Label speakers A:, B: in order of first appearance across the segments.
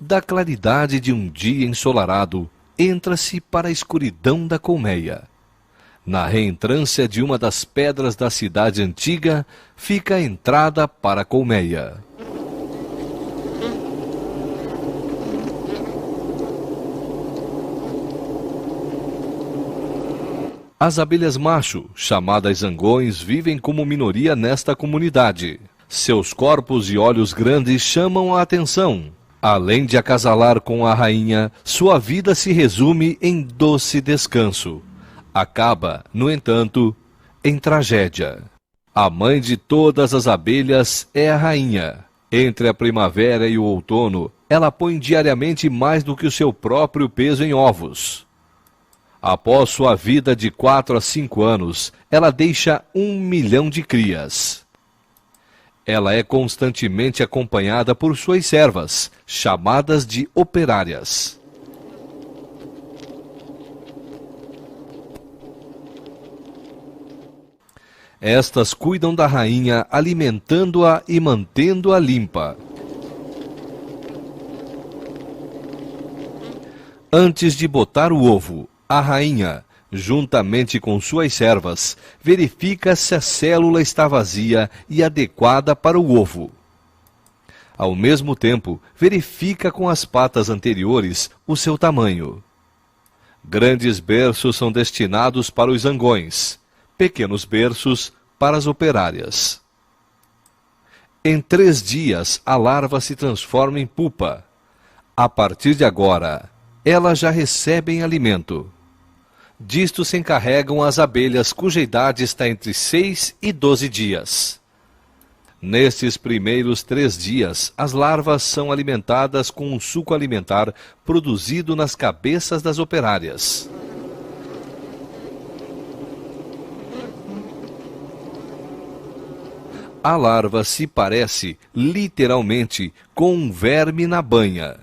A: Da claridade de um dia ensolarado, entra-se para a escuridão da colmeia. Na reentrância de uma das pedras da cidade antiga, fica a entrada para a colmeia. As abelhas macho, chamadas zangões, vivem como minoria nesta comunidade. Seus corpos e olhos grandes chamam a atenção. Além de acasalar com a rainha, sua vida se resume em doce descanso. Acaba, no entanto, em tragédia. A mãe de todas as abelhas é a rainha. Entre a primavera e o outono, ela põe diariamente mais do que o seu próprio peso em ovos. Após sua vida de 4 a 5 anos, ela deixa 1 milhão de crias. Ela é constantemente acompanhada por suas servas, chamadas de operárias. Estas cuidam da rainha, alimentando-a e mantendo-a limpa. Antes de botar o ovo, a rainha, juntamente com suas servas, verifica se a célula está vazia e adequada para o ovo. Ao mesmo tempo, verifica com as patas anteriores o seu tamanho. Grandes berços são destinados para os zangões, pequenos berços para as operárias. Em 3 dias, a larva se transforma em pupa. A partir de agora, elas já recebem alimento. Disto se encarregam as abelhas cuja idade está entre 6 e 12 dias. Nestes primeiros 3 dias, as larvas são alimentadas com um suco alimentar produzido nas cabeças das operárias. A larva se parece, literalmente, com um verme na banha.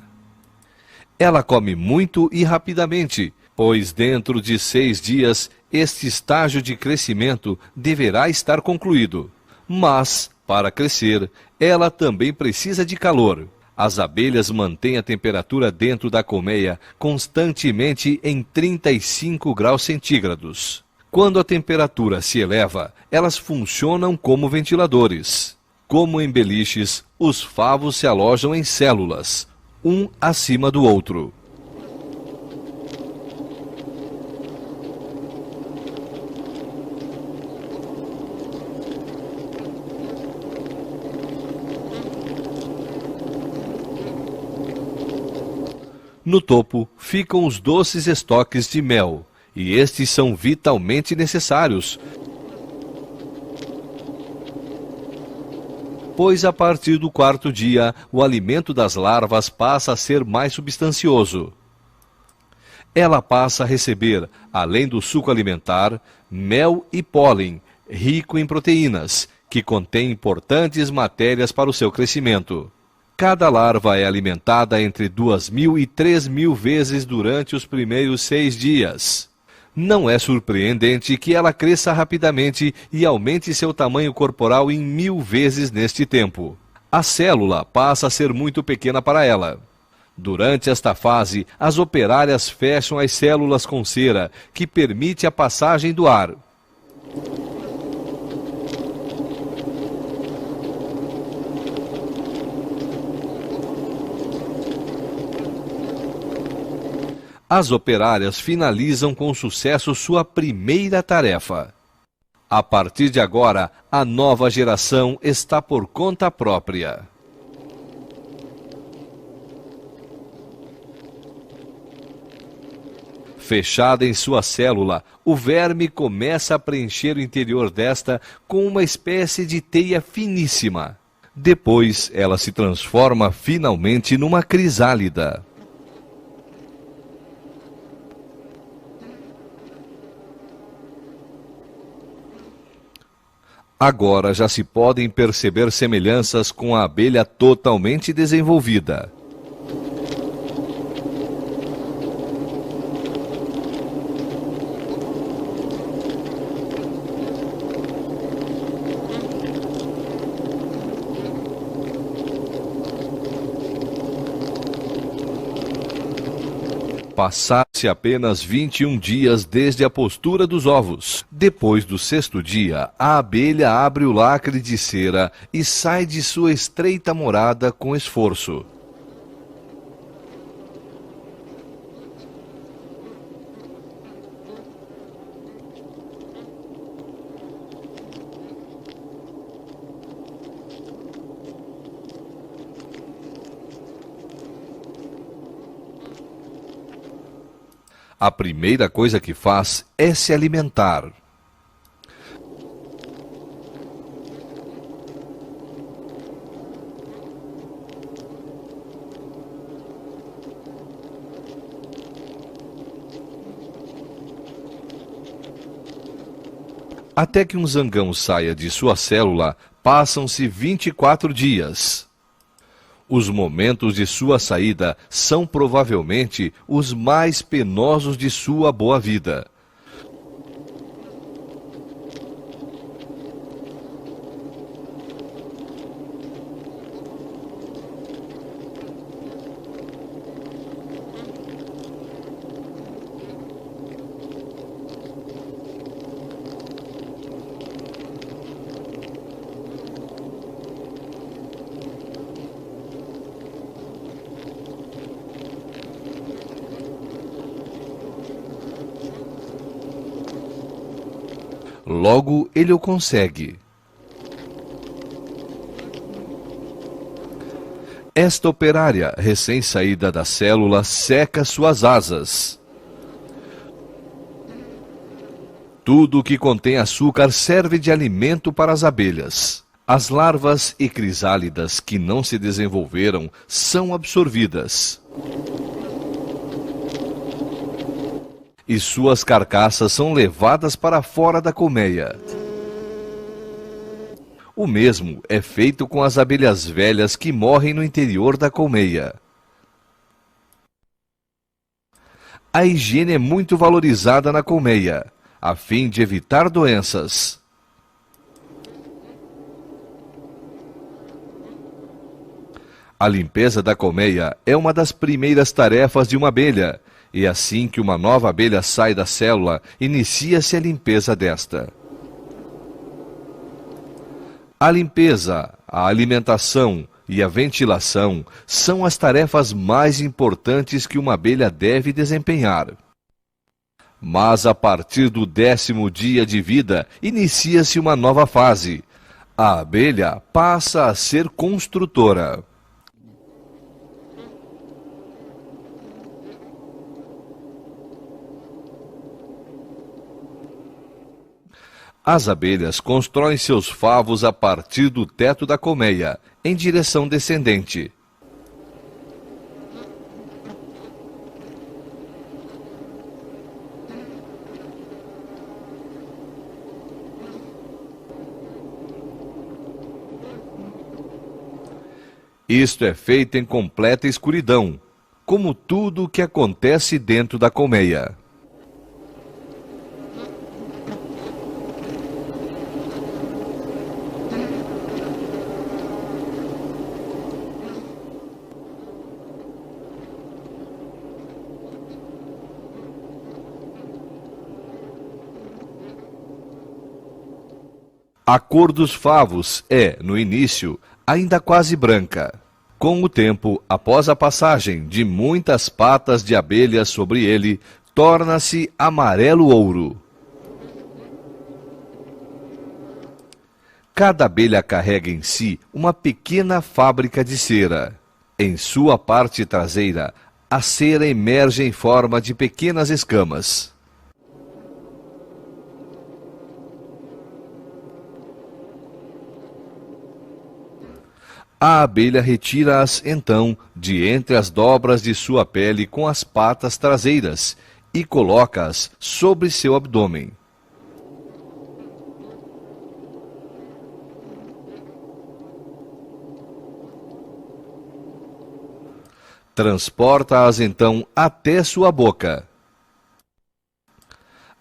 A: Ela come muito e rapidamente, pois dentro de 6 dias este estágio de crescimento deverá estar concluído. Mas, para crescer, ela também precisa de calor. As abelhas mantêm a temperatura dentro da colmeia constantemente em 35 graus centígrados. Quando a temperatura se eleva, elas funcionam como ventiladores. Como em beliches, os favos se alojam em células, um acima do outro. No topo ficam os doces estoques de mel, e estes são vitalmente necessários, pois a partir do 4º dia, o alimento das larvas passa a ser mais substancioso. Ela passa a receber, além do suco alimentar, mel e pólen, rico em proteínas, que contém importantes matérias para o seu crescimento. Cada larva é alimentada entre 2.000 e 3.000 vezes durante os primeiros 6 dias. Não é surpreendente que ela cresça rapidamente e aumente seu tamanho corporal em 1000 vezes neste tempo. A célula passa a ser muito pequena para ela. Durante esta fase, as operárias fecham as células com cera, que permite a passagem do ar. As operárias finalizam com sucesso sua primeira tarefa. A partir de agora, a nova geração está por conta própria. Fechada em sua célula, o verme começa a preencher o interior desta com uma espécie de teia finíssima. Depois, ela se transforma finalmente numa crisálida. Agora já se podem perceber semelhanças com a abelha totalmente desenvolvida. Passaram-se apenas 21 dias desde a postura dos ovos. Depois do 6º dia, a abelha abre o lacre de cera e sai de sua estreita morada com esforço. A primeira coisa que faz é se alimentar. Até que um zangão saia de sua célula, passam-se 24 dias. Os momentos de sua saída são provavelmente os mais penosos de sua boa vida. Logo, ele o consegue. Esta operária, recém-saída da célula, seca suas asas. Tudo o que contém açúcar serve de alimento para as abelhas. As larvas e crisálidas que não se desenvolveram são absorvidas. E suas carcaças são levadas para fora da colmeia. O mesmo é feito com as abelhas velhas que morrem no interior da colmeia. A higiene é muito valorizada na colmeia, a fim de evitar doenças. A limpeza da colmeia é uma das primeiras tarefas de uma abelha, e assim que uma nova abelha sai da célula, inicia-se a limpeza desta. A limpeza, a alimentação e a ventilação são as tarefas mais importantes que uma abelha deve desempenhar. Mas a partir do 10º dia de vida, inicia-se uma nova fase. A abelha passa a ser construtora. As abelhas constroem seus favos a partir do teto da colmeia, em direção descendente. Isto é feito em completa escuridão, como tudo o que acontece dentro da colmeia. A cor dos favos é, no início, ainda quase branca. Com o tempo, após a passagem de muitas patas de abelha sobre ele, torna-se amarelo-ouro. Cada abelha carrega em si uma pequena fábrica de cera. Em sua parte traseira, a cera emerge em forma de pequenas escamas. A abelha retira-as, então, de entre as dobras de sua pele com as patas traseiras e coloca-as sobre seu abdômen. Transporta-as, então, até sua boca.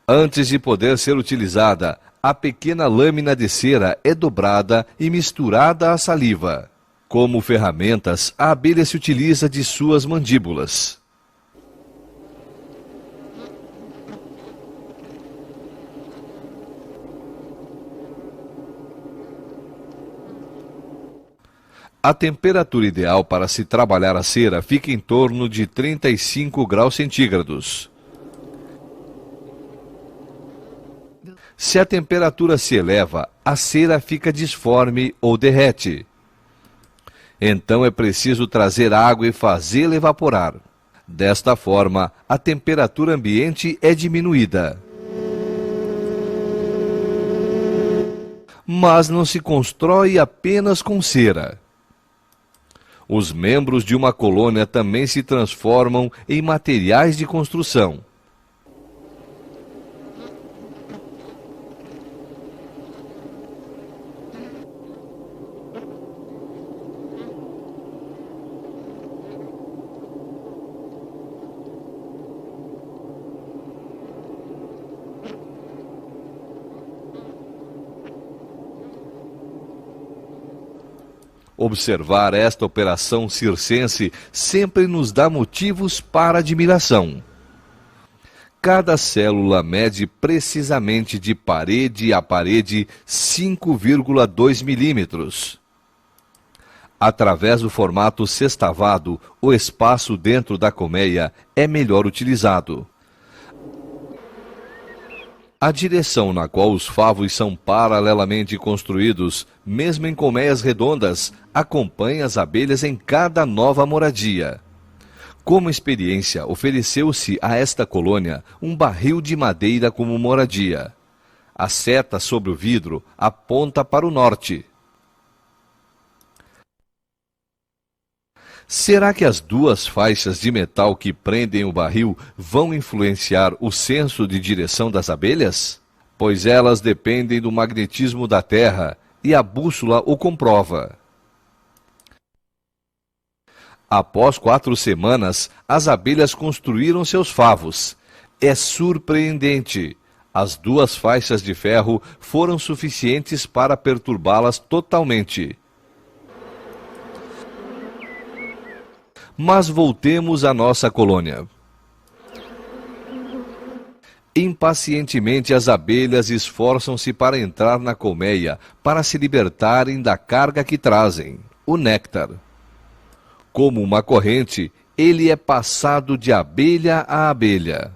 A: Antes de poder ser utilizada, a pequena lâmina de cera é dobrada e misturada à saliva. Como ferramentas, a abelha se utiliza de suas mandíbulas. A temperatura ideal para se trabalhar a cera fica em torno de 35 graus centígrados. Se a temperatura se eleva, a cera fica disforme ou derrete. Então é preciso trazer água e fazê-la evaporar. Desta forma, a temperatura ambiente é diminuída. Mas não se constrói apenas com cera. Os membros de uma colônia também se transformam em materiais de construção. Observar esta operação circense sempre nos dá motivos para admiração. Cada célula mede precisamente de parede a parede 5,2 milímetros. Através do formato sextavado, o espaço dentro da colmeia é melhor utilizado. A direção na qual os favos são paralelamente construídos, mesmo em colmeias redondas, acompanha as abelhas em cada nova moradia. Como experiência, ofereceu-se a esta colônia um barril de madeira como moradia. A seta sobre o vidro aponta para o norte. Será que as duas faixas de metal que prendem o barril vão influenciar o senso de direção das abelhas? Pois elas dependem do magnetismo da Terra e a bússola o comprova. Após 4 semanas, as abelhas construíram seus favos. É surpreendente. As duas faixas de ferro foram suficientes para perturbá-las totalmente. Mas voltemos à nossa colônia. Impacientemente as abelhas esforçam-se para entrar na colmeia, para se libertarem da carga que trazem, o néctar. Como uma corrente, ele é passado de abelha a abelha.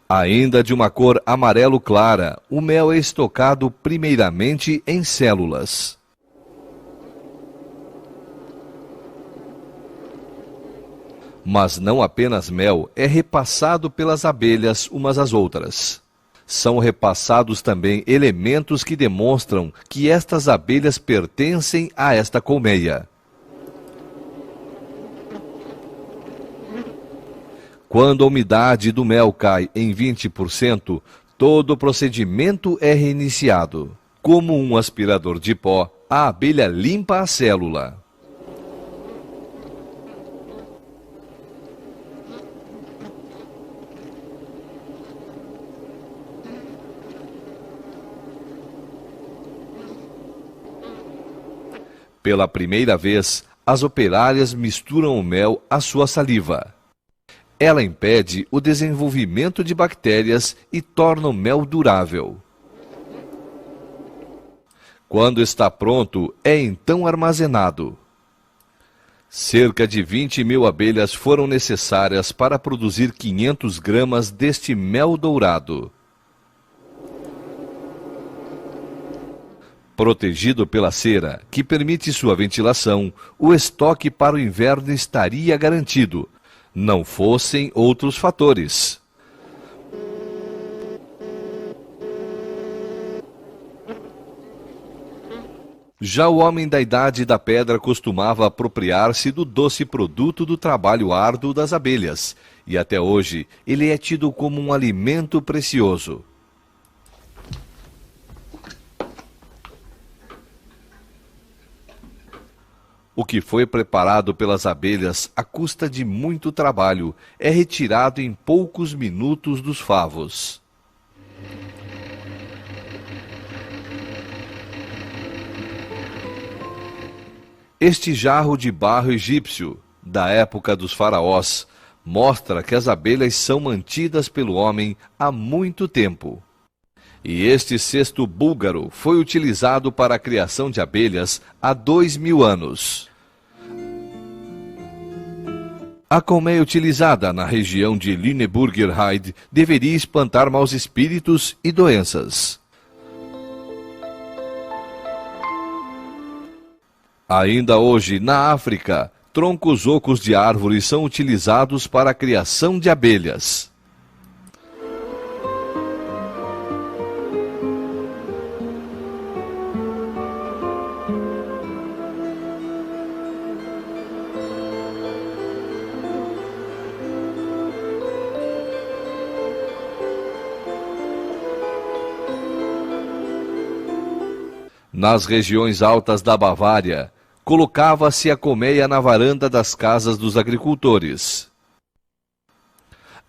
A: Ainda de uma cor amarelo clara, o mel é estocado primeiramente em células. Mas não apenas mel é repassado pelas abelhas umas às outras. São repassados também elementos que demonstram que estas abelhas pertencem a esta colmeia. Quando a umidade do mel cai em 20%, todo o procedimento é reiniciado. Como um aspirador de pó, a abelha limpa a célula. Pela primeira vez, as operárias misturam o mel à sua saliva. Ela impede o desenvolvimento de bactérias e torna o mel durável. Quando está pronto, é então armazenado. Cerca de 20.000 abelhas foram necessárias para produzir 500 gramas deste mel dourado. Protegido pela cera, que permite sua ventilação, o estoque para o inverno estaria garantido, não fossem outros fatores. Já o homem da Idade da Pedra costumava apropriar-se do doce produto do trabalho árduo das abelhas, e até hoje ele é tido como um alimento precioso. O que foi preparado pelas abelhas à custa de muito trabalho é retirado em poucos minutos dos favos. Este jarro de barro egípcio, da época dos faraós, mostra que as abelhas são mantidas pelo homem há muito tempo. E este cesto búlgaro foi utilizado para a criação de abelhas há 2000 anos. A colmeia utilizada na região de Lüneburger Heide deveria espantar maus espíritos e doenças. Ainda hoje, na África, troncos ocos de árvores são utilizados para a criação de abelhas. Nas regiões altas da Bavária, colocava-se a colmeia na varanda das casas dos agricultores.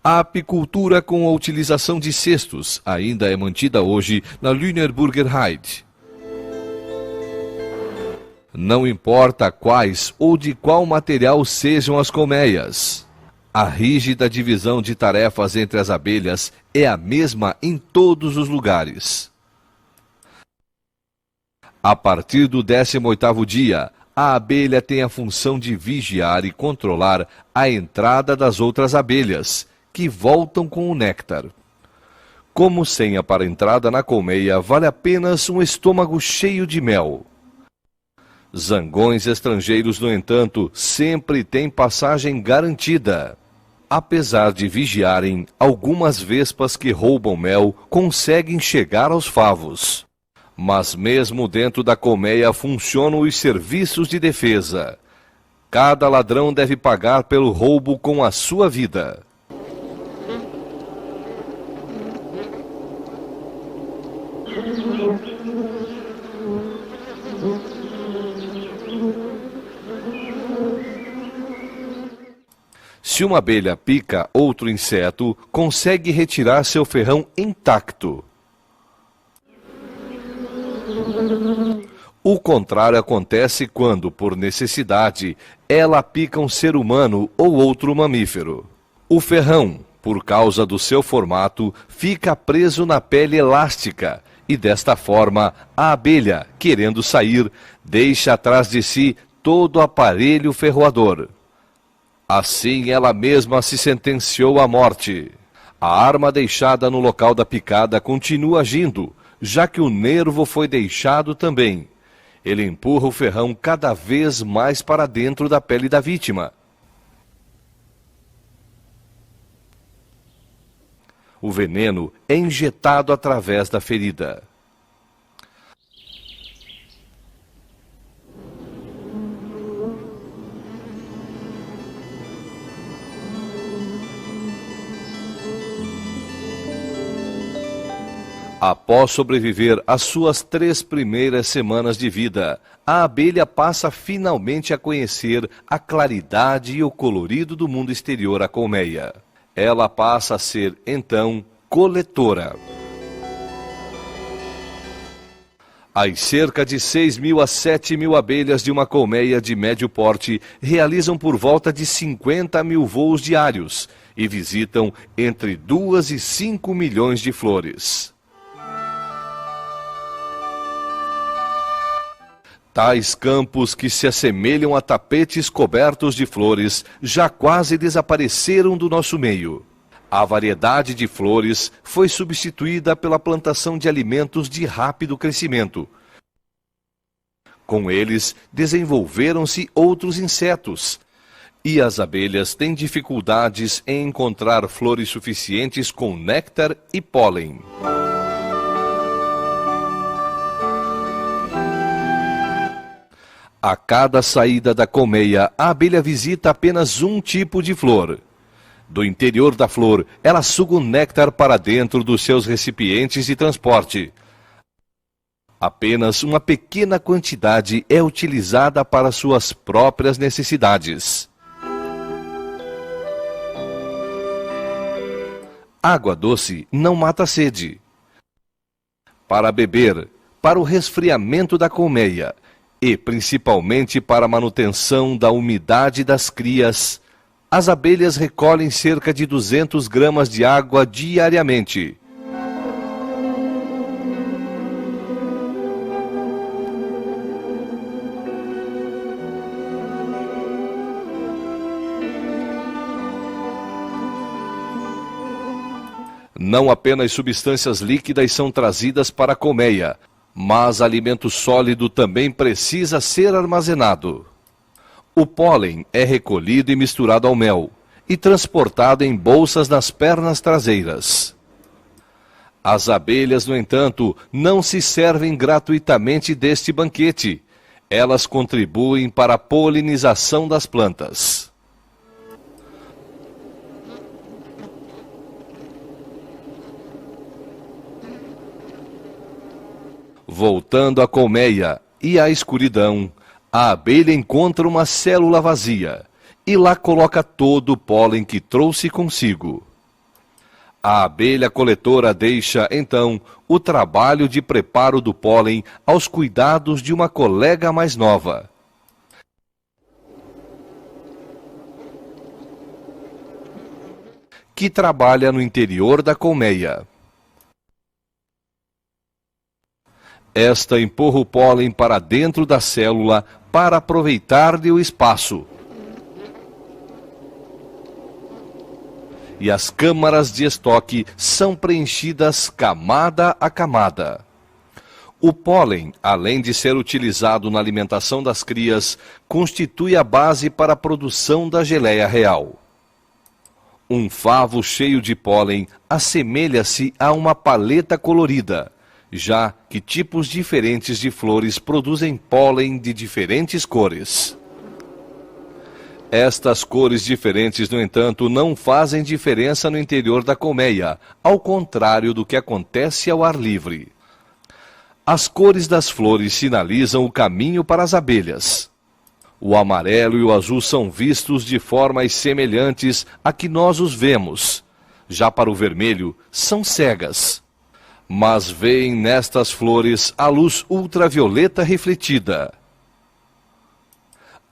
A: A apicultura com a utilização de cestos ainda é mantida hoje na Lüneburger Heide. Não importa quais ou de qual material sejam as colmeias, a rígida divisão de tarefas entre as abelhas é a mesma em todos os lugares. A partir do 18º dia, a abelha tem a função de vigiar e controlar a entrada das outras abelhas, que voltam com o néctar. Como senha para a entrada na colmeia, vale apenas um estômago cheio de mel. Zangões estrangeiros, no entanto, sempre têm passagem garantida. Apesar de vigiarem, algumas vespas que roubam mel conseguem chegar aos favos. Mas mesmo dentro da colmeia funcionam os serviços de defesa. Cada ladrão deve pagar pelo roubo com a sua vida. Se uma abelha pica outro inseto, consegue retirar seu ferrão intacto. O contrário acontece quando, por necessidade, ela pica um ser humano ou outro mamífero. O ferrão, por causa do seu formato, fica preso na pele elástica e, desta forma, a abelha, querendo sair, deixa atrás de si todo o aparelho ferroador. Assim, ela mesma se sentenciou à morte. A arma deixada no local da picada continua agindo, já que o nervo foi deixado também. Ele empurra o ferrão cada vez mais para dentro da pele da vítima. O veneno é injetado através da ferida. Após sobreviver às suas 3 primeiras semanas de vida, a abelha passa finalmente a conhecer a claridade e o colorido do mundo exterior à colmeia. Ela passa a ser, então, coletora. As cerca de 6.000 a 7.000 abelhas de uma colmeia de médio porte realizam por volta de 50.000 voos diários e visitam entre 2 e 5 milhões de flores. Tais campos que se assemelham a tapetes cobertos de flores já quase desapareceram do nosso meio. A variedade de flores foi substituída pela plantação de alimentos de rápido crescimento. Com eles, desenvolveram-se outros insetos, e as abelhas têm dificuldades em encontrar flores suficientes com néctar e pólen. A cada saída da colmeia, a abelha visita apenas um tipo de flor. Do interior da flor, ela suga o néctar para dentro dos seus recipientes de transporte. Apenas uma pequena quantidade é utilizada para suas próprias necessidades. Água doce não mata a sede. Para beber, para o resfriamento da colmeia, e principalmente para a manutenção da umidade das crias, As abelhas recolhem cerca de 200 gramas de água diariamente. Não apenas substâncias líquidas são trazidas para a colmeia, mas alimento sólido também precisa ser armazenado. O pólen é recolhido e misturado ao mel e transportado em bolsas nas pernas traseiras. As abelhas, no entanto, não se servem gratuitamente deste banquete. Elas contribuem para a polinização das plantas. Voltando à colmeia e à escuridão, a abelha encontra uma célula vazia e lá coloca todo o pólen que trouxe consigo. A abelha coletora deixa, então, o trabalho de preparo do pólen aos cuidados de uma colega mais nova. Que trabalha no interior da colmeia. Esta empurra o pólen para dentro da célula para aproveitar-lhe o espaço. E as câmaras de estoque são preenchidas camada a camada. O pólen, além de ser utilizado na alimentação das crias, constitui a base para a produção da geleia real. Um favo cheio de pólen assemelha-se a uma paleta colorida, já que tipos diferentes de flores produzem pólen de diferentes cores. Estas cores diferentes, no entanto, não fazem diferença no interior da colmeia, ao contrário do que acontece ao ar livre. As cores das flores sinalizam o caminho para as abelhas. O amarelo e o azul são vistos de formas semelhantes a que nós os vemos. Já para o vermelho, são cegas. Mas veem nestas flores a luz ultravioleta refletida.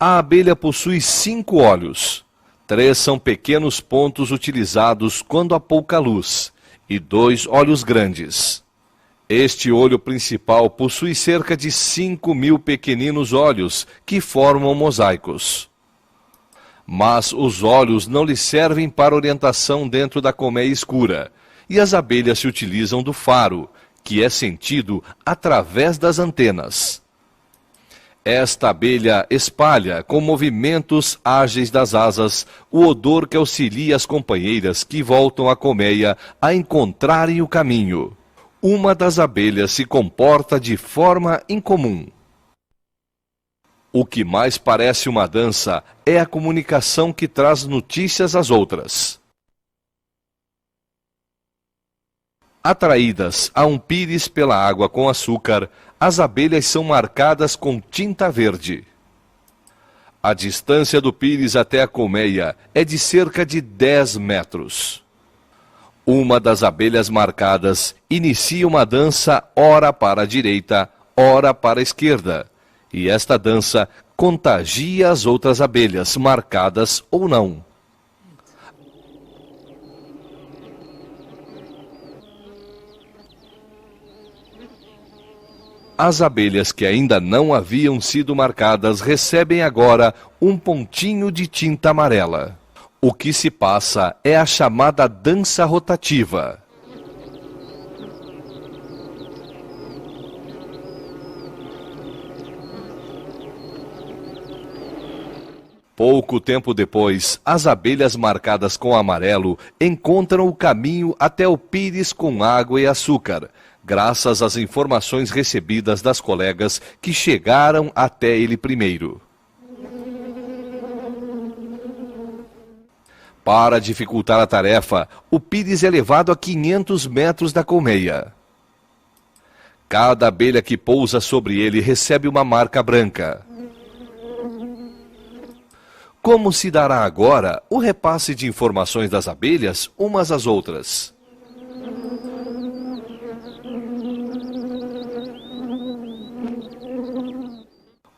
A: A abelha possui 5 olhos. 3 são pequenos pontos utilizados quando há pouca luz, e 2 olhos grandes. Este olho principal possui cerca de 5.000 pequeninos olhos que formam mosaicos. Mas os olhos não lhe servem para orientação dentro da colmeia escura, e as abelhas se utilizam do faro, que é sentido através das antenas. Esta abelha espalha, com movimentos ágeis das asas, o odor que auxilia as companheiras que voltam à colmeia a encontrarem o caminho. Uma das abelhas se comporta de forma incomum. O que mais parece uma dança é a comunicação que traz notícias às outras. Atraídas a um pires pela água com açúcar, as abelhas são marcadas com tinta verde. A distância do pires até a colmeia é de cerca de 10 metros. Uma das abelhas marcadas inicia uma dança ora para a direita, ora para a esquerda, e esta dança contagia as outras abelhas, marcadas ou não. As abelhas que ainda não haviam sido marcadas recebem agora um pontinho de tinta amarela. O que se passa é a chamada dança rotativa. Pouco tempo depois, as abelhas marcadas com amarelo encontram o caminho até o pires com água e açúcar, graças às informações recebidas das colegas que chegaram até ele primeiro. Para dificultar a tarefa, o pires é levado a 500 metros da colmeia. Cada abelha que pousa sobre ele recebe uma marca branca. Como se dará agora o repasse de informações das abelhas umas às outras?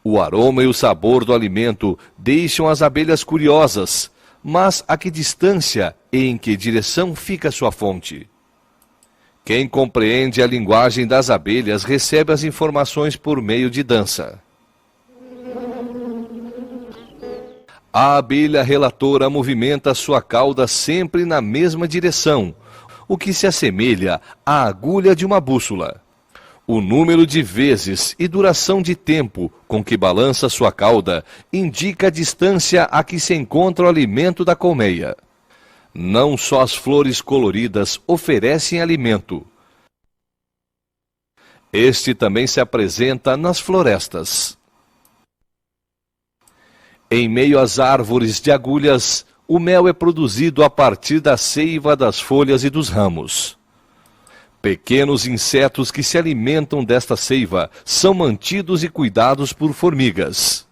A: O aroma e o sabor do alimento deixam as abelhas curiosas, mas a que distância e em que direção fica sua fonte? Quem compreende a linguagem das abelhas recebe as informações por meio de dança. A abelha relatora movimenta sua cauda sempre na mesma direção, o que se assemelha à agulha de uma bússola. O número de vezes e duração de tempo com que balança sua cauda indica a distância a que se encontra o alimento da colmeia. Não só as flores coloridas oferecem alimento. Este também se apresenta nas florestas. Em meio às árvores de agulhas, o mel é produzido a partir da seiva das folhas e dos ramos. Pequenos insetos que se alimentam desta seiva são mantidos e cuidados por formigas.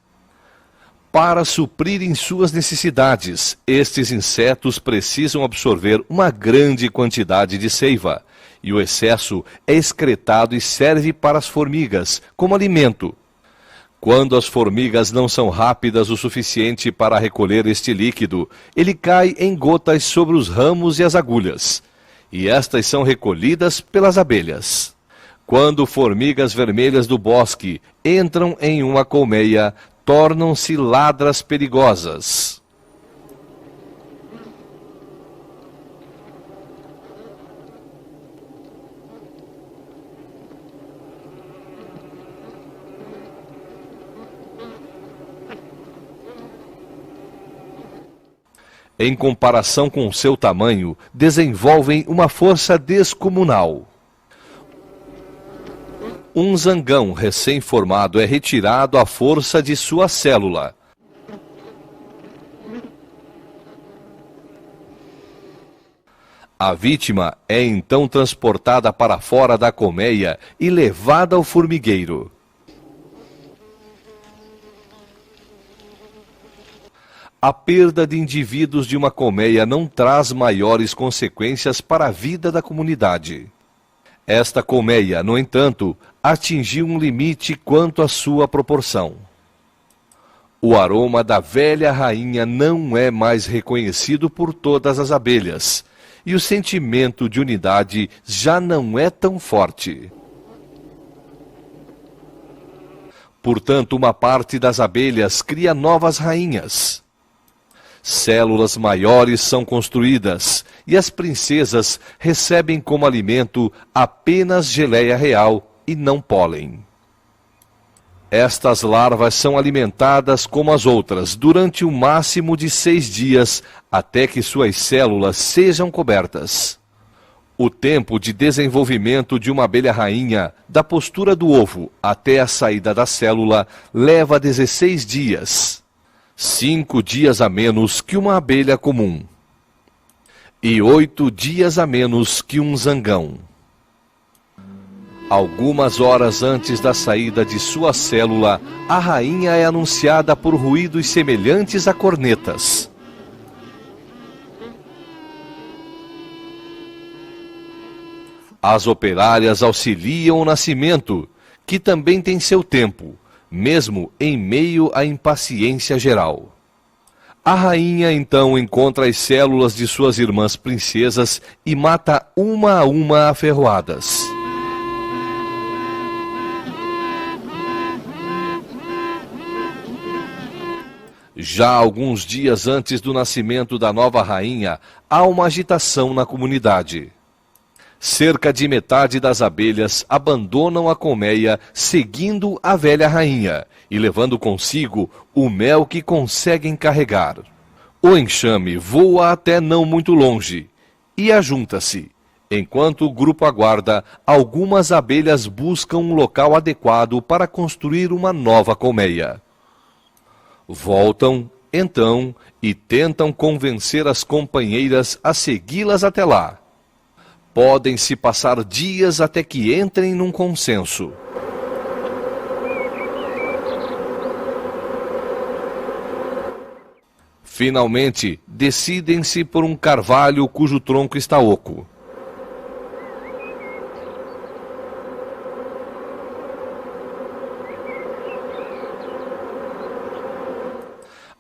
A: Para suprirem suas necessidades, estes insetos precisam absorver uma grande quantidade de seiva, e o excesso é excretado e serve para as formigas como alimento. Quando as formigas não são rápidas o suficiente para recolher este líquido, ele cai em gotas sobre os ramos e as agulhas, e estas são recolhidas pelas abelhas. Quando formigas vermelhas do bosque entram em uma colmeia, tornam-se ladras perigosas. Em comparação com seu tamanho, desenvolvem uma força descomunal. Um zangão recém-formado é retirado à força de sua célula. A vítima é então transportada para fora da colmeia e levada ao formigueiro. A perda de indivíduos de uma colmeia não traz maiores consequências para a vida da comunidade. Esta colmeia, no entanto, atingiu um limite quanto à sua proporção. O aroma da velha rainha não é mais reconhecido por todas as abelhas, e o sentimento de unidade já não é tão forte. Portanto, uma parte das abelhas cria novas rainhas. Células maiores são construídas e as princesas recebem como alimento apenas geleia real e não pólen. Estas larvas são alimentadas como as outras durante um máximo de 6 dias até que suas células sejam cobertas. O tempo de desenvolvimento de uma abelha rainha, da postura do ovo até a saída da célula, leva 16 dias. 5 dias a menos que uma abelha comum, e 8 dias a menos que um zangão. Algumas horas antes da saída de sua célula, a rainha é anunciada por ruídos semelhantes a cornetas. As operárias auxiliam o nascimento, que também tem seu tempo, mesmo em meio à impaciência geral. A rainha então encontra as células de suas irmãs princesas e mata uma a uma a ferroadas. Já alguns dias antes do nascimento da nova rainha, há uma agitação na comunidade. Cerca de metade das abelhas abandonam a colmeia seguindo a velha rainha e levando consigo o mel que conseguem carregar. O enxame voa até não muito longe e ajunta-se. Enquanto o grupo aguarda, algumas abelhas buscam um local adequado para construir uma nova colmeia. Voltam, então, e tentam convencer as companheiras a segui-las até lá. Podem-se passar dias até que entrem num consenso. Finalmente, decidem-se por um carvalho cujo tronco está oco.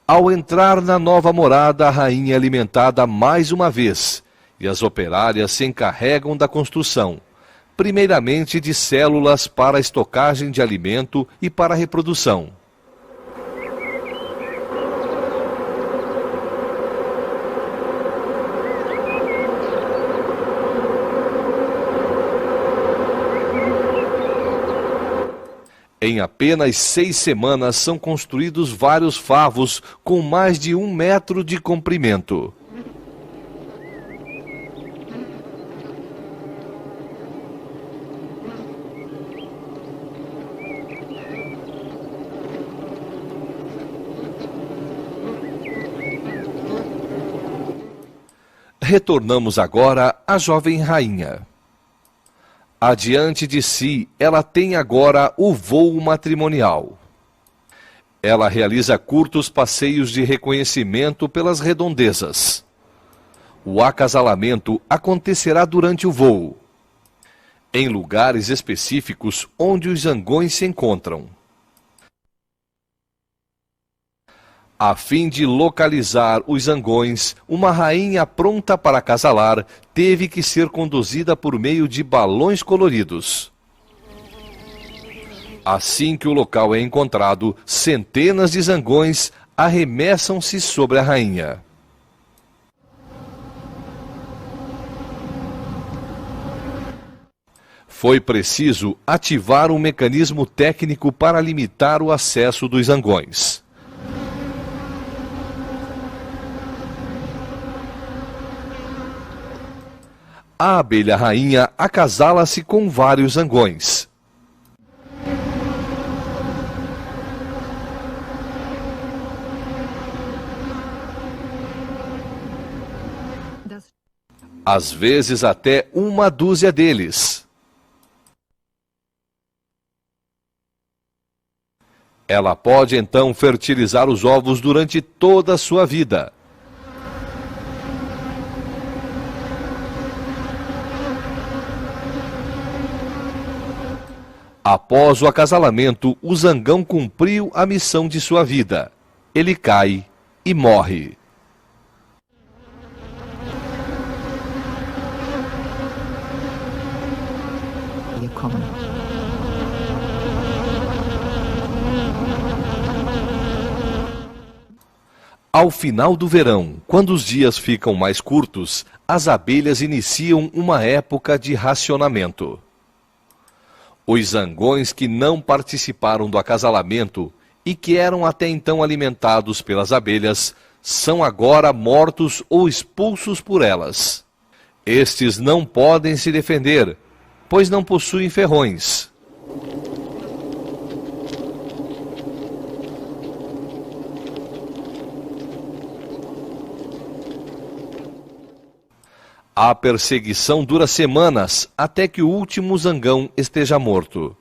A: Ao entrar na nova morada, a rainha é alimentada mais uma vez, e as operárias se encarregam da construção, primeiramente de células para a estocagem de alimento e para a reprodução. Em apenas 6 semanas são construídos vários favos com mais de 1 metro de comprimento. Retornamos agora à jovem rainha. Adiante de si, ela tem agora o voo matrimonial. Ela realiza curtos passeios de reconhecimento pelas redondezas. O acasalamento acontecerá durante o voo, em lugares específicos onde os zangões se encontram. A fim de localizar os zangões, uma rainha pronta para acasalar teve que ser conduzida por meio de balões coloridos. Assim que o local é encontrado, centenas de zangões arremessam-se sobre a rainha. Foi preciso ativar um mecanismo técnico para limitar o acesso dos zangões. A abelha rainha acasala-se com vários zangões. Às vezes até 1 dúzia deles. Ela pode então fertilizar os ovos durante toda a sua vida. Após o acasalamento, o zangão cumpriu a missão de sua vida. Ele cai e morre. Ao final do verão, quando os dias ficam mais curtos, as abelhas iniciam uma época de racionamento. Os zangões que não participaram do acasalamento e que eram até então alimentados pelas abelhas, são agora mortos ou expulsos por elas. Estes não podem se defender, pois não possuem ferrões. A perseguição dura semanas até que o último zangão esteja morto.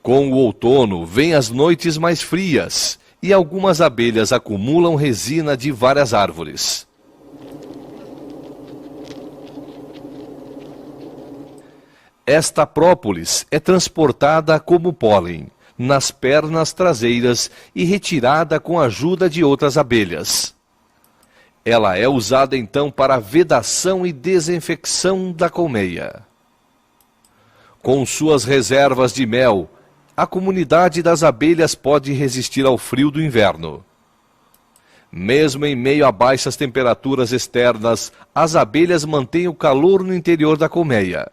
A: Com o outono vêm as noites mais frias e algumas abelhas acumulam resina de várias árvores. Esta própolis é transportada como pólen nas pernas traseiras e retirada com a ajuda de outras abelhas. Ela é usada então para a vedação e desinfecção da colmeia. Com suas reservas de mel, a comunidade das abelhas pode resistir ao frio do inverno. Mesmo em meio a baixas temperaturas externas, as abelhas mantêm o calor no interior da colmeia.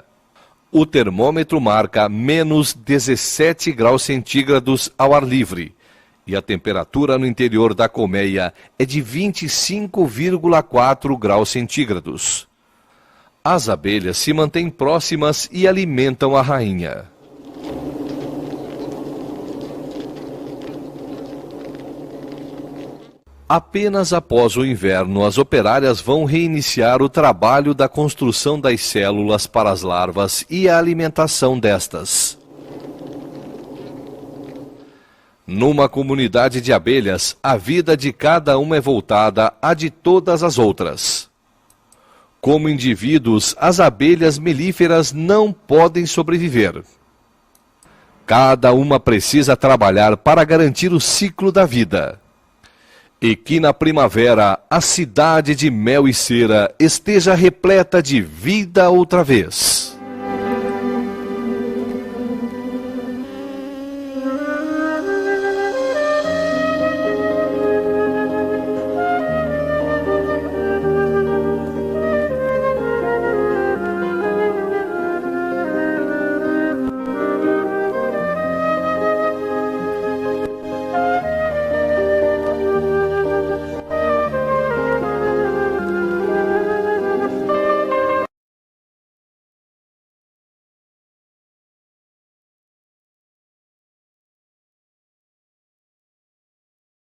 A: O termômetro marca menos 17 graus centígrados ao ar livre, e a temperatura no interior da colmeia é de 25,4 graus centígrados. As abelhas se mantêm próximas e alimentam a rainha. Apenas após o inverno, as operárias vão reiniciar o trabalho da construção das células para as larvas e a alimentação destas. Numa comunidade de abelhas, a vida de cada uma é voltada à de todas as outras. Como indivíduos, as abelhas melíferas não podem sobreviver. Cada uma precisa trabalhar para garantir o ciclo da vida. E que na primavera a cidade de mel e cera esteja repleta de vida outra vez.